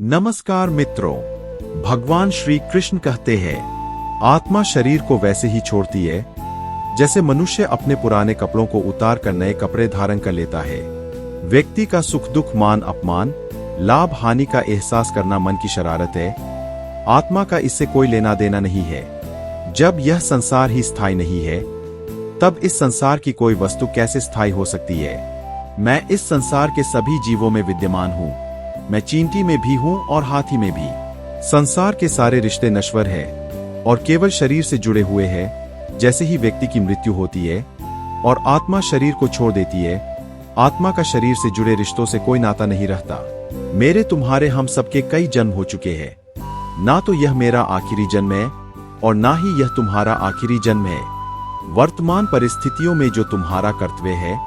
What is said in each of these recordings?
नमस्कार मित्रों, भगवान श्री कृष्ण कहते हैं, आत्मा शरीर को वैसे ही छोड़ती है जैसे मनुष्य अपने पुराने कपड़ों को उतार कर नए कपड़े धारण कर लेता है। व्यक्ति का सुख दुख मान अपमान लाभ हानि का एहसास करना मन की शरारत है। आत्मा का इससे कोई लेना देना नहीं है। जब यह संसार ही स्थायी नहीं है तब इस संसार की कोई वस्तु कैसे स्थायी हो सकती है। मैं इस संसार के सभी जीवों में विद्यमान हूँ। मैं चींटी में भी हूँ और हाथी में भी। संसार के सारे रिश्ते नश्वर हैं और केवल शरीर से जुड़े हुए हैं। जैसे ही व्यक्ति की मृत्यु होती है और आत्मा शरीर को छोड़ देती है, आत्मा का शरीर से जुड़े रिश्तों से कोई नाता नहीं रहता। मेरे तुम्हारे हम सबके कई जन्म हो चुके हैं। ना तो यह मेरा आखिरी जन्म है और ना ही यह तुम्हारा आखिरी जन्म है। वर्तमान परिस्थितियों में जो तुम्हारा कर्तव्य है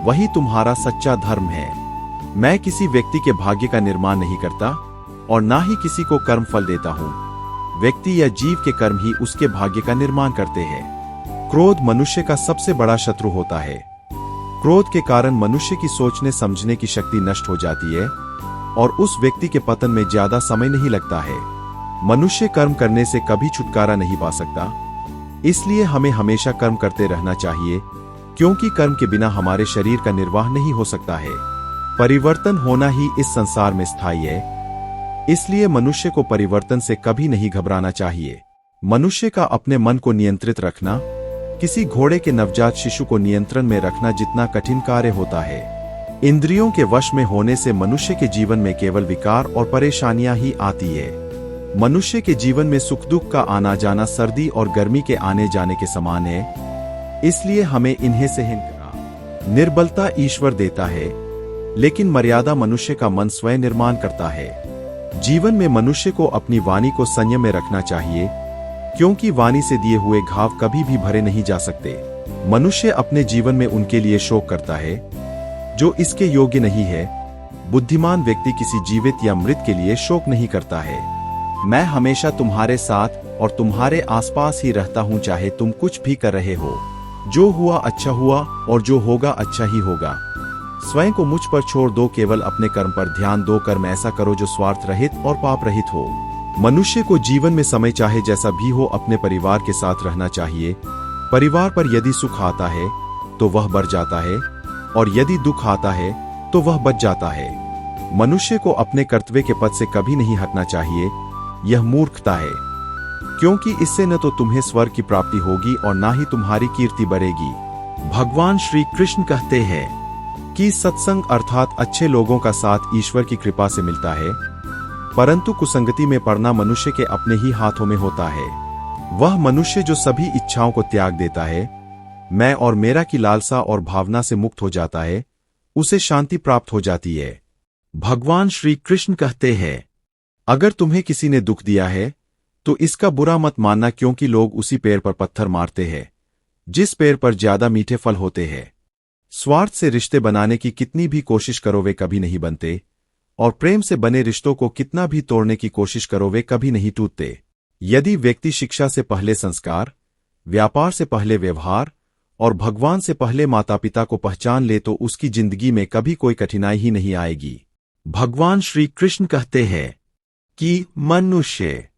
वही तुम्हारा सच्चा धर्म है। मैं किसी व्यक्ति के भाग्य का निर्माण नहीं करता और ना ही किसी को कर्म फल देता हूँ। व्यक्ति या जीव के कर्म ही उसके भाग्य का निर्माण करते हैं। क्रोध मनुष्य का सबसे बड़ा शत्रु होता है। क्रोध के कारण मनुष्य की सोचने समझने की शक्ति नष्ट हो जाती है और उस व्यक्ति के पतन में ज्यादा समय नहीं लगता है। मनुष्य कर्म करने से कभी छुटकारा नहीं पा सकता, इसलिए हमें हमेशा कर्म करते रहना चाहिए, क्योंकि कर्म के बिना हमारे शरीर का निर्वाह नहीं हो सकता है। परिवर्तन होना ही इस संसार में स्थायी है, इसलिए मनुष्य को परिवर्तन से कभी नहीं घबराना चाहिए। मनुष्य का अपने मन को नियंत्रित रखना किसी घोड़े के नवजात शिशु को नियंत्रण में रखना जितना कठिन कार्य होता है। इंद्रियों के वश में होने से मनुष्य के जीवन में केवल विकार और परेशानियां ही आती है। मनुष्य के जीवन में सुख दुख का आना जाना सर्दी और गर्मी के आने जाने के समान है, इसलिए हमें इन्हें सहन करना। निर्बलता ईश्वर देता है, लेकिन मर्यादा मनुष्य का मन स्वयं निर्माण करता है। जीवन में मनुष्य को अपनी वाणी को संयम में रखना चाहिए, क्योंकि वाणी से दिए हुए घाव कभी भी भरे नहीं जा सकते। मनुष्य अपने जीवन में उनके लिए शोक करता है जो इसके योग्य नहीं है। बुद्धिमान व्यक्ति किसी जीवित या मृत के लिए शोक नहीं करता है। मैं हमेशा तुम्हारे साथ और तुम्हारे आसपास ही रहता हूँ, चाहे तुम कुछ भी कर रहे हो। जो हुआ अच्छा हुआ और जो होगा अच्छा ही होगा। स्वयं को मुझ पर छोड़ दो, केवल अपने कर्म पर ध्यान दो। कर्म ऐसा करो जो स्वार्थ रहित और पाप रहित हो। मनुष्य को जीवन में समय चाहे जैसा भी हो अपने परिवार के साथ रहना चाहिए। परिवार पर यदि सुख आता है तो वह बढ़ जाता है और यदि दुख आता है तो वह बच जाता है। मनुष्य को अपने कर्तव्य के पथ से कभी नहीं हटना चाहिए। यह मूर्खता है, क्योंकि इससे न तो तुम्हें स्वर्ग की प्राप्ति होगी और ना ही तुम्हारी कीर्ति बढ़ेगी। भगवान श्री कृष्ण कहते हैं कि सत्संग अर्थात अच्छे लोगों का साथ ईश्वर की कृपा से मिलता है, परंतु कुसंगति में पड़ना मनुष्य के अपने ही हाथों में होता है। वह मनुष्य जो सभी इच्छाओं को त्याग देता है, मैं और मेरा की लालसा और भावना से मुक्त हो जाता है, उसे शांति प्राप्त हो जाती है। भगवान श्री कृष्ण कहते हैं, अगर तुम्हें किसी ने दुख दिया है तो इसका बुरा मत मानना, क्योंकि लोग उसी पेड़ पर पत्थर मारते हैं जिस पेड़ पर ज्यादा मीठे फल होते हैं। स्वार्थ से रिश्ते बनाने की कितनी भी कोशिश करो वे कभी नहीं बनते, और प्रेम से बने रिश्तों को कितना भी तोड़ने की कोशिश करो वे कभी नहीं टूटते। यदि व्यक्ति शिक्षा से पहले संस्कार, व्यापार से पहले व्यवहार और भगवान से पहले माता पिता को पहचान ले तो उसकी जिंदगी में कभी कोई कठिनाई ही नहीं आएगी। भगवान श्री कृष्ण कहते हैं कि मनुष्य